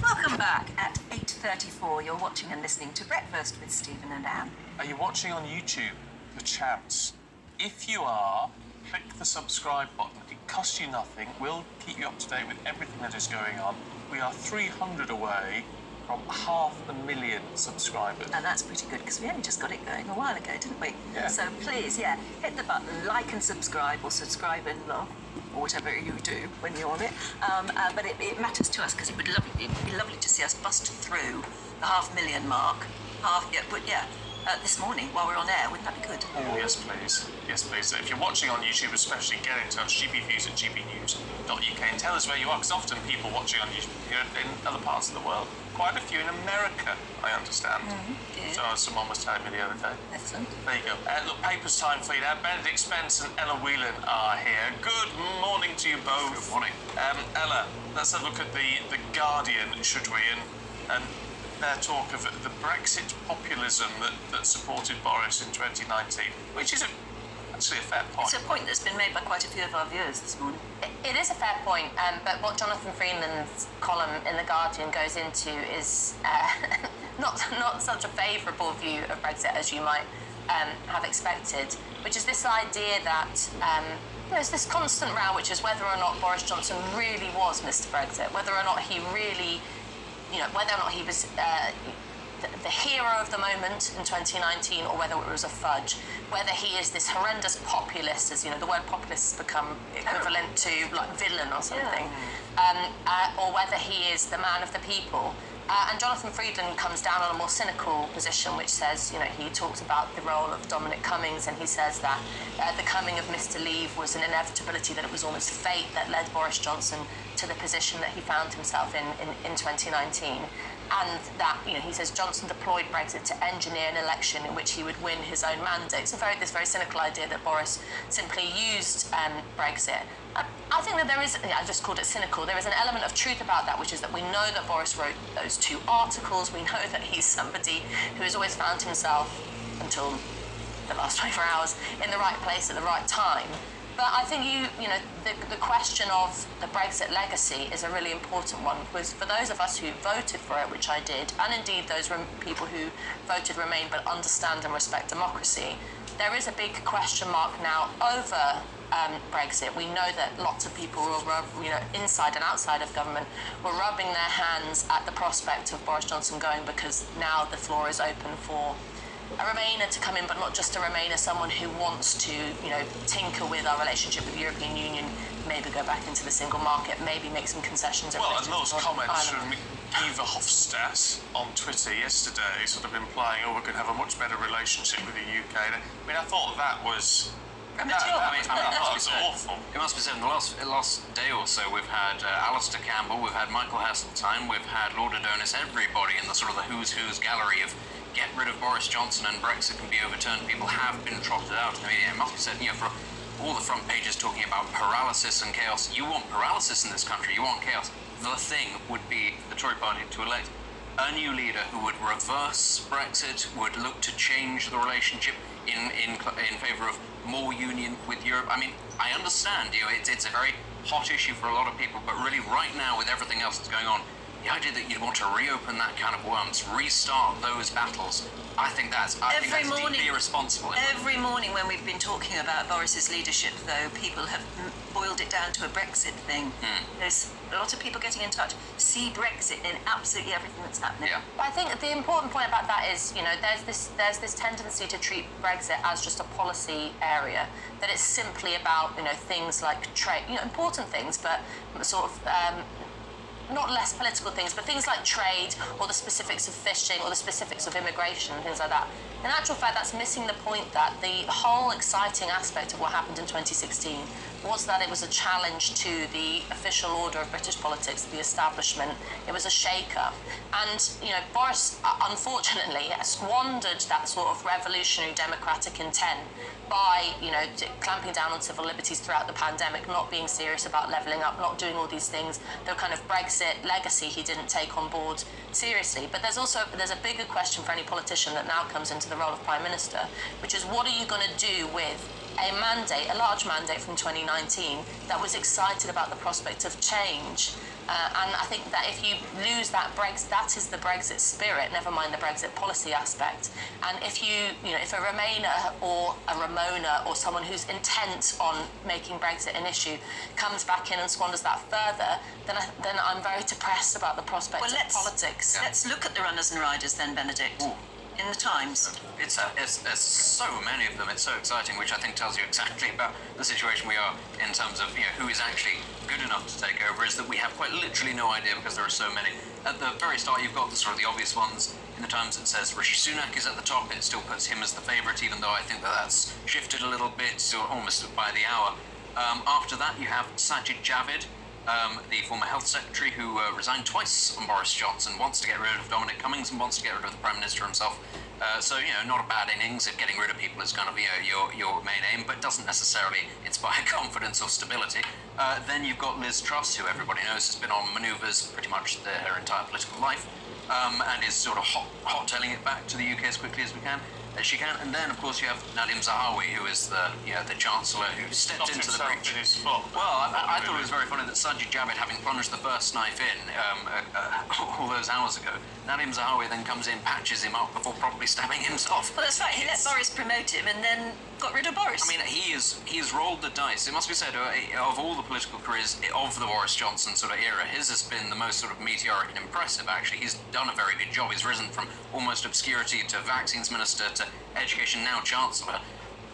Welcome back at 8:34. You're watching and listening to Breakfast with Stephen and Anne. Are you watching on YouTube? The chance. If you are, click the subscribe button. It costs you nothing. We'll keep you up to date with everything that is going on. We are 300 away from 500,000 subscribers. And that's pretty good because we only just got it going a while ago, didn't we? Yeah. So please, hit the button, like and subscribe, or subscribe and love, or whatever you do when you're on it. But it matters to us because it'd be lovely to see us bust through the 500,000 mark. This morning while we're on air, wouldn't that be good? Oh, yes, please. Yes, please. If you're watching on YouTube, especially, get in touch, gbnews@gbnews.uk, and tell us where you are, because often people watching on YouTube are in other parts of the world. Quite a few in America, I understand. Yeah. So someone was telling me the other day. Excellent. There you go. Look, papers time for you now. Benedict Spence and Ella Whelan are here. Good morning to you both. Good morning. Ella, let's have a look at the Guardian, should we? And their talk of the Brexit populism that supported Boris in 2019, which is actually a fair point. It's a point that's been made by quite a few of our viewers this morning. It is a fair point, but what Jonathan Freeman's column in The Guardian goes into is not such a favourable view of Brexit as you might have expected, which is this idea that there's this constant row, which is whether or not Boris Johnson really was Mr. Brexit, whether or not he really, whether or not he was the hero of the moment in 2019, or whether it was a fudge, whether he is this horrendous populist, as the word populist has become equivalent to like villain or something, or whether he is the man of the people. And Jonathan Freeman comes down on a more cynical position, which says, he talks about the role of Dominic Cummings, and he says that the coming of Mr. Leave was an inevitability, that it was almost fate that led Boris Johnson to the position that he found himself in 2019. And that, he says Johnson deployed Brexit to engineer an election in which he would win his own mandate. It's this very cynical idea that Boris simply used Brexit. I think that there is, I just called it cynical, there is an element of truth about that, which is that we know that Boris wrote those 2 articles. We know that he's somebody who has always found himself, until the last 24 hours, in the right place at the right time. But I think the question of the Brexit legacy is a really important one, because for those of us who voted for it, which I did, and indeed those people who voted Remain but understand and respect democracy, there is a big question mark now over Brexit. We know that lots of people inside and outside of government were rubbing their hands at the prospect of Boris Johnson going, because now the floor is open for a Remainer to come in, but not just a Remainer, someone who wants to, tinker with our relationship with the European Union, maybe go back into the single market, maybe make some concessions. Well, and those comments from Eva Hofstadt on Twitter yesterday, sort of implying, we're going to have a much better relationship with the UK. I thought that was... That was awful. It must be said, in the last day or so, we've had Alistair Campbell, we've had Michael Heseltine, we've had Lord Adonis, everybody in the sort of the who's gallery of get rid of Boris Johnson and Brexit can be overturned. People have been trotted out in the media. It must be said, for all the front pages talking about paralysis and chaos. You want paralysis in this country, you want chaos. The thing would be the Tory party to elect a new leader who would reverse Brexit, would look to change the relationship in favour of more union with Europe. I understand, it's a very hot issue for a lot of people, but really right now with everything else that's going on, the idea that you'd want to reopen that can of worms, restart those battles, I think that's deeply irresponsible. Every morning when we've been talking about Boris's leadership, though, people have boiled it down to a Brexit thing. There's a lot of people getting in touch. See Brexit in absolutely everything that's happening. Yeah. But I think the important point about that is, there's this tendency to treat Brexit as just a policy area, that it's simply about, things like trade, important things, but sort of not less political things, but things like trade, or the specifics of fishing, or the specifics of immigration, and things like that. In actual fact, that's missing the point that the whole exciting aspect of what happened in 2016 was that it was a challenge to the official order of British politics, the establishment. It was a shake-up. And, Boris, unfortunately, squandered that sort of revolutionary democratic intent by, clamping down on civil liberties throughout the pandemic, not being serious about levelling up, not doing all these things. The kind of Brexit legacy he didn't take on board seriously. But there's a bigger question for any politician that now comes into the role of Prime Minister, which is what are you going to do with a large mandate from 2019 that was excited about the prospect of change. And I think that if you lose that that is the Brexit spirit, never mind the Brexit policy aspect. And if if a Remainer or a Ramona or someone who's intent on making Brexit an issue comes back in and squanders that further, then I'm very depressed about the prospect of politics. Yeah. Let's look at the runners and riders then, Benedict. Ooh. In the Times. It's so many of them. It's so exciting, which I think tells you exactly about the situation we are in terms of who is actually good enough to take over. Is that we have quite literally no idea because there are so many. At the very start, you've got the sort of the obvious ones. In the Times, it says Rishi Sunak is at the top. It still puts him as the favourite, even though I think that's shifted a little bit, so almost by the hour. After that, you have Sajid Javid. The former health secretary who resigned twice on Boris Johnson, wants to get rid of Dominic Cummings and wants to get rid of the Prime Minister himself. So, not a bad innings if getting rid of people is kind of, your main aim, but doesn't necessarily inspire confidence or stability. Then you've got Liz Truss, who everybody knows has been on manoeuvres pretty much her entire political life, and is sort of hot-tailing it back to the UK as quickly as she can. And then, of course, you have Nadim Zahawi, who is the Chancellor who stepped into the breach. Well, I thought it was very funny that Sajid Javid, having plunged the first knife in all those hours ago, Nadim Zahawi then comes in, patches him up before probably stabbing himself. Well, that's right. He let Boris promote him and then got rid of Boris. I mean, he has rolled the dice. It must be said, of all the political careers of the Boris Johnson sort of era, his has been the most sort of meteoric and impressive, actually. He's done a very good job. He's risen from almost obscurity to vaccines minister to education, now Chancellor.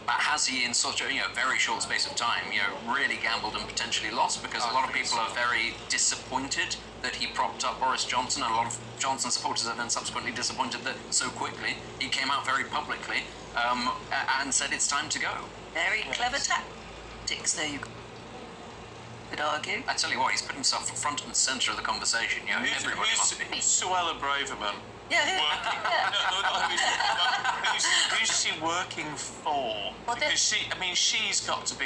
But has he, in such a very short space of time, really gambled and potentially lost? Because a lot of people are very disappointed that he propped up Boris Johnson, and a lot of Johnson supporters are then subsequently disappointed that so quickly he came out very publicly and said it's time to go. Very clever tactics, though, you could argue. I tell you what, he's put himself front and centre of the conversation. Everybody must be. Who's Suella Braverman? Yeah, Who's she working for? Well, because she's got to be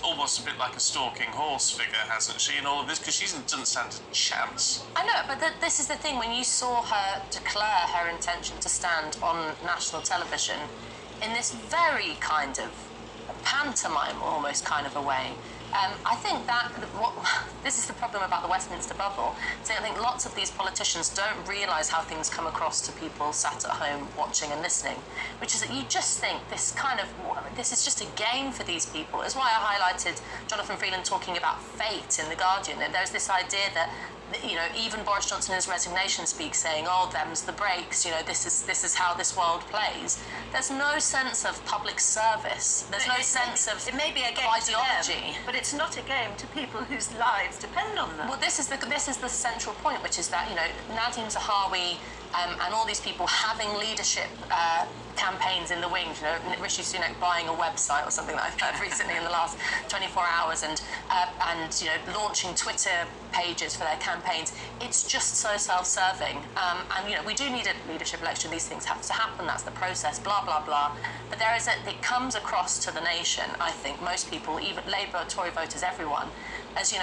almost a bit like a stalking horse figure, hasn't she, in all of this? Because she doesn't stand a chance. I know, but this is the thing. When you saw her declare her intention to stand on national television in this very kind of pantomime, almost kind of a way, I think that this is the problem about the Westminster bubble. So I think lots of these politicians don't realise how things come across to people sat at home watching and listening, which is that you just think this is just a game for these people. It's why I highlighted Jonathan Freeland talking about fate in The Guardian. There's this idea that even Boris Johnson in his resignation speak saying, "Oh, them's the breaks. This is how this world plays." There's no sense of public service. There's no sense of it may be a game ideology, to them, but it's not a game to people whose lives depend on them. Well, this is the central point, which is that Nadim Zahawi and all these people having leadership campaigns in the wings. Rishi Sunak buying a website or something that I've heard recently in the last 24 hours, and launching Twitter pages for their campaigns. It's just so self-serving, and we do need a leadership election. These things have to happen. That's the process. Blah blah blah. But it comes across to the nation. I think most people, even Labour, Tory voters, everyone, as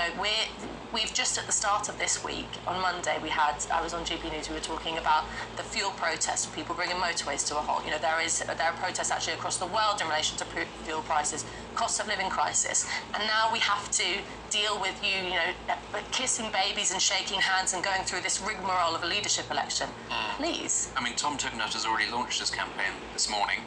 we've just at the start of this week, on Monday, I was on GBNEWS, we were talking about the fuel protests, people bringing motorways to a halt. There are protests actually across the world in relation to fuel prices, cost of living crisis, and now we have to deal with kissing babies and shaking hands and going through this rigmarole of a leadership election. Please. I mean, Tom Tugendhat has already launched his campaign this morning,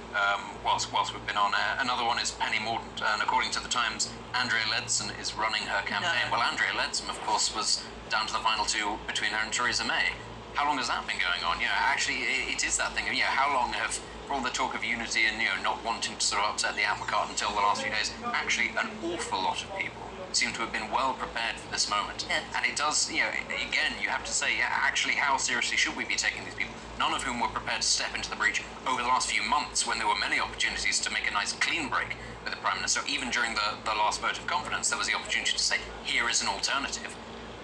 whilst we've been on air. Another one is Penny Mordaunt, and according to the Times, Andrea Leadsom is running her campaign. No. Well, Andrea Leadsom, of course, was down to the final two between her and Theresa May. How long has that been going on? Actually, it is that thing. How long have, for all the talk of unity and not wanting to sort of upset the apple cart until the last few days, actually an awful lot of people seem to have been well prepared for this moment. Yes. And it does, again, you have to say, actually, how seriously should we be taking these people? none of whom were prepared to step into the breach over the last few months when there were many opportunities to make a nice clean break with the Prime Minister. Even during the last vote of confidence, there was the opportunity to say, here is an alternative.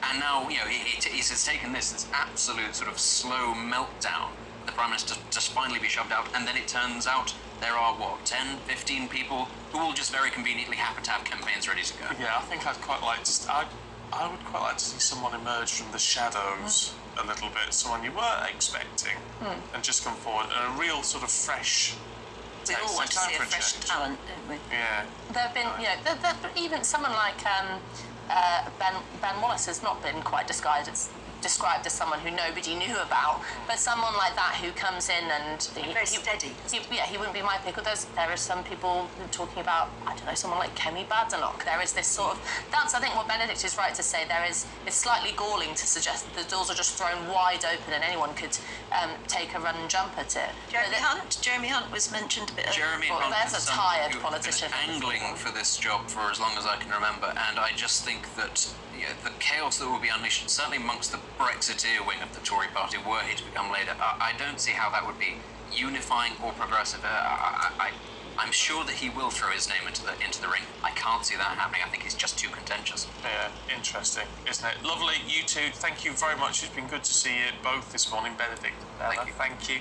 And now, he's taken this absolute sort of slow meltdown. The Prime Minister just finally be shoved out, and then it turns out there are, 10, 15 people who will just very conveniently happen to have campaigns ready to go. Yeah, I think I'd quite like to... I would quite like to see someone emerge from the shadows a little bit, someone you weren't expecting, and just come forward, and a real sort of fresh... We all want to see a fresh talent, don't we? Yeah. There have been, even someone like Ben Wallace has not been quite described as someone who nobody knew about, but someone like that who comes in and very steady. He wouldn't be my pick. There are some people talking about, I don't know, someone like Kemi Badenoch. There is this sort of, that's I think what Benedict is right to say. It's slightly galling to suggest that the doors are just thrown wide open and anyone could take a run and jump at it. Jeremy Hunt was mentioned a bit earlier. Jeremy Well, Hunt there's is a someone tired who's politician. been angling for this job for as long as I can remember, and I just think that the chaos that will be unleashed, certainly amongst the Brexiteer wing of the Tory party, were he to become leader, I don't see how that would be unifying or progressive. I'm sure that he will throw his name into the ring. I can't see that happening. I think he's just too contentious. Yeah, interesting, isn't it? Lovely, you two. Thank you very much. It's been good to see you both this morning, Benedict. Thank you. Thank you.